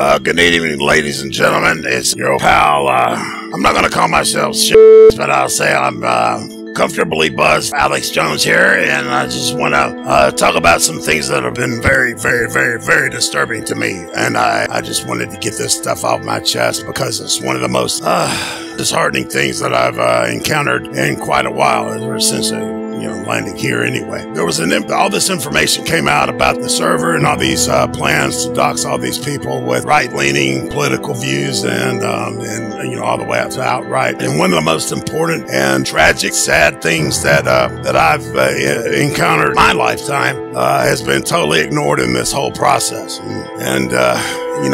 Good evening, ladies and gentlemen. It's your pal, I'm not gonna call myself shit, but I'll say I'm, comfortably buzzed. Alex Jones here, and I just want to talk about some things that have been very, very, very, very disturbing to me. And I just wanted to get this stuff off my chest because it's one of the most disheartening things that I've encountered in quite a while, ever since landing here anyway. There was all this information came out about the server and all these plans to dox all these people with right-leaning political views and all the way up to outright. And one of the most important and tragic, sad things that I've encountered in my lifetime has been totally ignored in this whole process.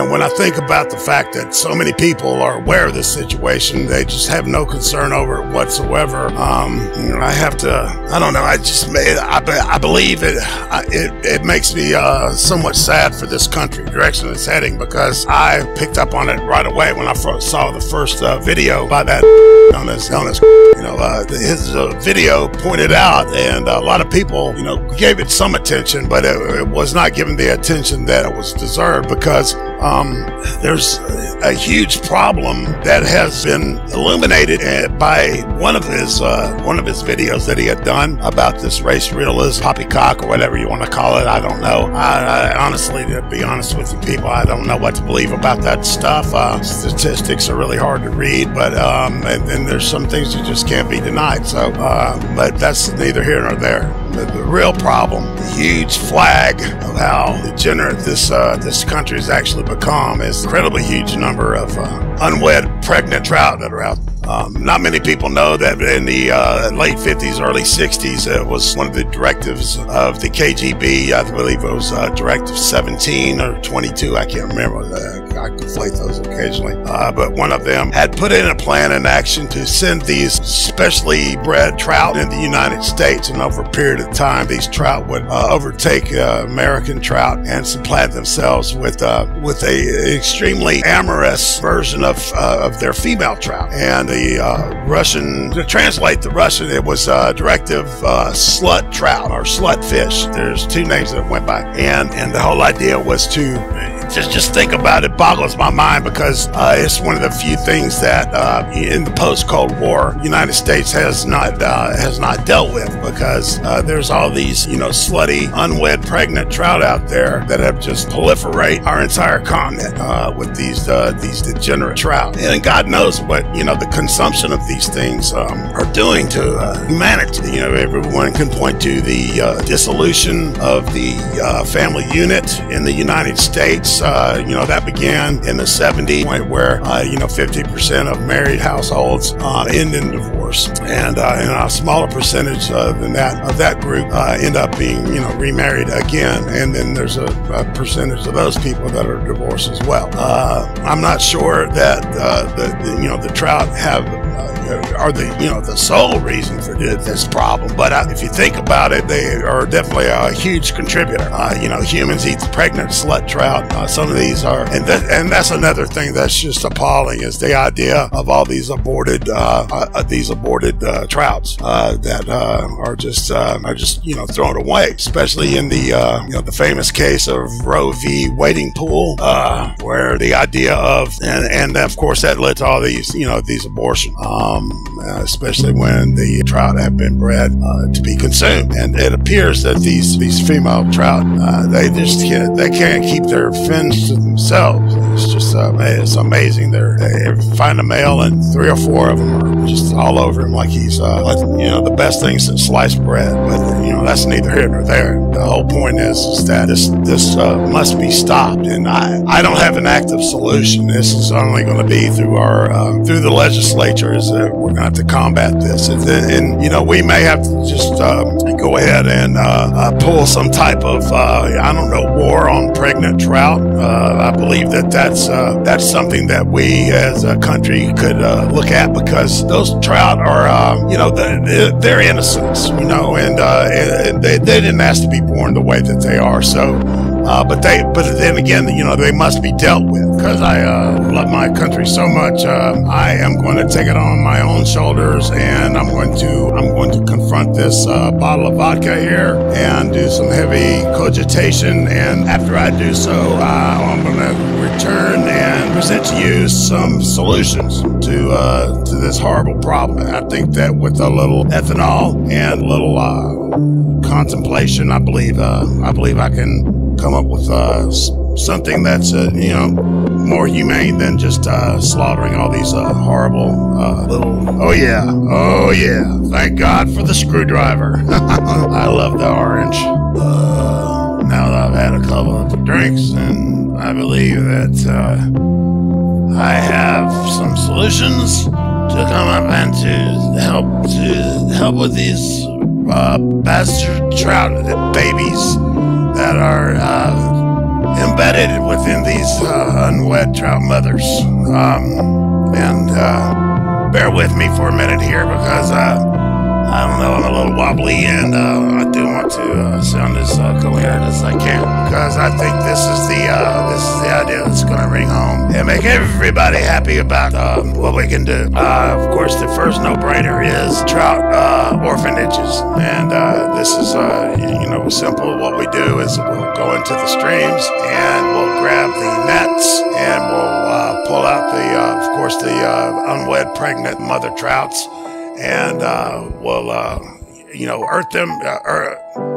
When I think about the fact that so many people are aware of this situation, they just have no concern over it whatsoever. I have to, I don't know, I believe it makes me somewhat sad for this country, the direction it's heading, because I picked up on it right away when I saw the first video by that on his his video pointed out, and a lot of people, gave it some attention, but it was not given the attention that it was deserved, because there's a huge problem that has been illuminated by one of his videos that he had done about this race realism, poppycock, or whatever you want to call it. I don't know. I honestly, to be honest with you people, I don't know what to believe about that stuff. Statistics are really hard to read, but and there's some things that just can't be denied. So, but that's neither here nor there. The real problem, the huge flag of how degenerate this country has actually become, is the incredibly huge number of unwed pregnant trout that are out there. Not many people know that in the late 50s, early 60s, it was one of the directives of the KGB. I believe it was Directive 17 or 22. I can't remember. I conflate those occasionally. But one of them had put in a plan in action to send these specially bred trout in the United States. And over a period of time, these trout would overtake American trout and supplant themselves with a extremely amorous version of their female trout. And the Russian, to translate the Russian, it was Directive Slut Trout or Slut Fish. There's two names that it went by, and the whole idea was to just think about it. Boggles my mind, because it's one of the few things that in the post-Cold War United States has not dealt with, because there's all these slutty, unwed, pregnant trout out there that have just proliferate our entire continent with these degenerate trout. And God knows what the consumption of these things are doing to humanity. Everyone can point to the dissolution of the family unit in the United States. That began in the 70s, where 50% of married households end in divorce, and a smaller percentage than that of that group end up being remarried again, and then there's a percentage of those people that are divorced as well. I'm not sure that the trout are the sole reason for this problem, but if you think about it, they are definitely a huge contributor. Humans eat the pregnant slut trout. Some of these are, and that's another thing that's just appalling, is the idea of all these aborted trouts that are just thrown away, especially in the famous case of Roe v. Wading Pool, where the idea of and of course that led to all these these abortions. Especially when the trout have been bred to be consumed, and it appears that these female trout they can't keep their fins to themselves. It's just it's amazing. They find a male and 3 or 4 of them are just all over him like he's the best thing since sliced bread. But that's neither here nor there. The whole point is that this must be stopped, and I don't have an active solution. This is only going to be through through the legislatures. We're going to have to combat this, and we may have to just go ahead and pull some type of war on pregnant trout. I believe that's something that we as a country could look at, because those trout are they're innocents, and they didn't ask to be born the way that they are. So but then again, they must be dealt with. because I love my country so much, I am going to take it on my own shoulders, and I'm going to confront this bottle of vodka here and do some heavy cogitation. And after I do so, I'm going to return and present to you some solutions to this horrible problem. I think that with a little ethanol and a little contemplation, I believe I can come up with something that's more humane than just slaughtering all these horrible little. Oh yeah, thank God for the screwdriver. I love the orange. Now that I've had a couple of drinks, and I believe that I have some solutions to come up and to help with these bastard trout babies that are embedded within these unwed trout mothers. And bear with me for a minute here, because I don't know, I'm a little wobbly, and I do want to sound as coherent as I can, because I think this is the idea that's going to ring home and make everybody happy about what we can do. Of course, the first no-brainer is trout orphanages, and this is simple. What we do is we'll go into the streams and we'll grab the nets and we'll pull out the unwed pregnant mother trouts. And we'll earth them,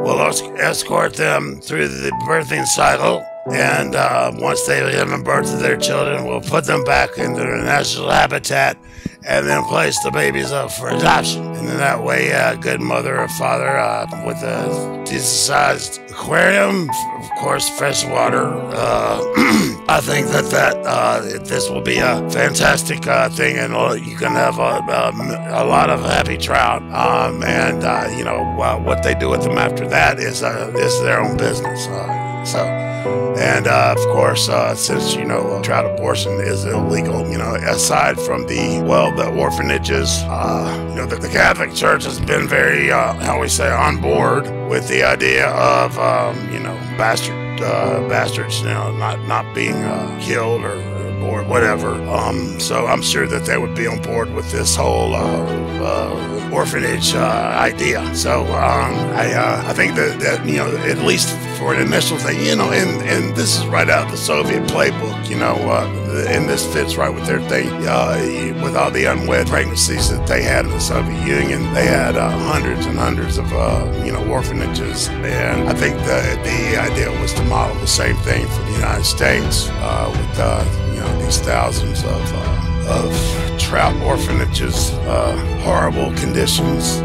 we'll escort them through the birthing cycle. And once they've given birth to their children, we'll put them back into their natural habitat and then place the babies up for adoption. And in that way, a good mother or father with a decent-sized aquarium, of course, fresh water. I think that this will be a fantastic thing, and you can have a lot of happy trout. What they do with them after that is their own business. And of course, since trout abortion is illegal, aside from the orphanages, the Catholic Church has been very, on board with the idea of bastards, not being killed or whatever. So I'm sure that they would be on board with this whole orphanage idea. So I think that at least for an initial thing, and this is right out of the Soviet playbook, and this fits right with their thing. With all the unwed pregnancies that they had in the Soviet Union, they had hundreds and hundreds of orphanages, and I think the idea was to model the same thing for the United States with these thousands of trout orphanages, horrible conditions,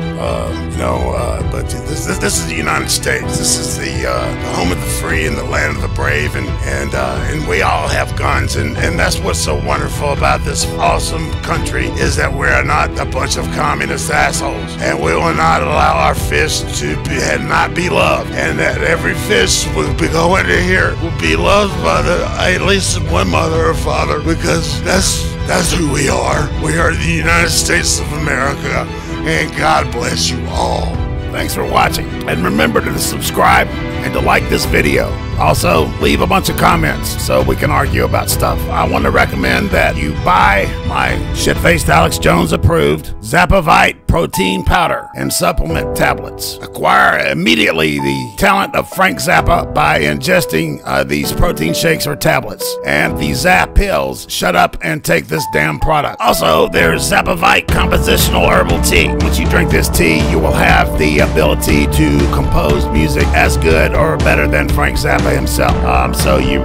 but this is the United States. This is the home of the free and the land of the brave, and we all have guns, and that's what's so wonderful about this awesome country, is that we're not a bunch of communist assholes, and we will not allow our fish to not be loved, and that every fish will be going in here will be loved by at least one mother or father, because that's who we are. We are the United States of America, and God bless you all. Thanks for watching, and remember to subscribe and to like this video. Also, leave a bunch of comments so we can argue about stuff. I want to recommend that you buy my shit-faced Alex Jones approved Zappovite protein powder and supplement tablets. Acquire immediately the talent of Frank Zappa by ingesting these protein shakes or tablets. And the Zap pills, shut up and take this damn product. Also, there's Zappovite compositional herbal tea. Once you drink this tea, you will have the ability to compose music as good or better than Frank Zappa himself. So you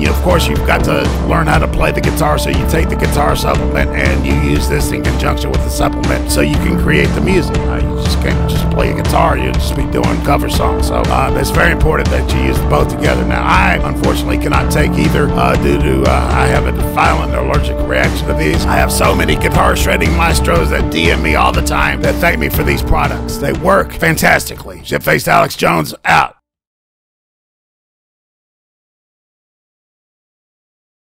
of course, you've got to learn how to play the guitar, so you take the guitar supplement and you use this in conjunction with the supplement so you can create the music. You just can't just play a guitar, you'll just be doing cover songs. So it's very important that you use both together. Now, I unfortunately cannot take either due to I have a violent allergic reaction to these. I have so many guitar shredding maestros that DM me all the time that thank me for these products. They work fantastically. Shit-faced Alex Jones out.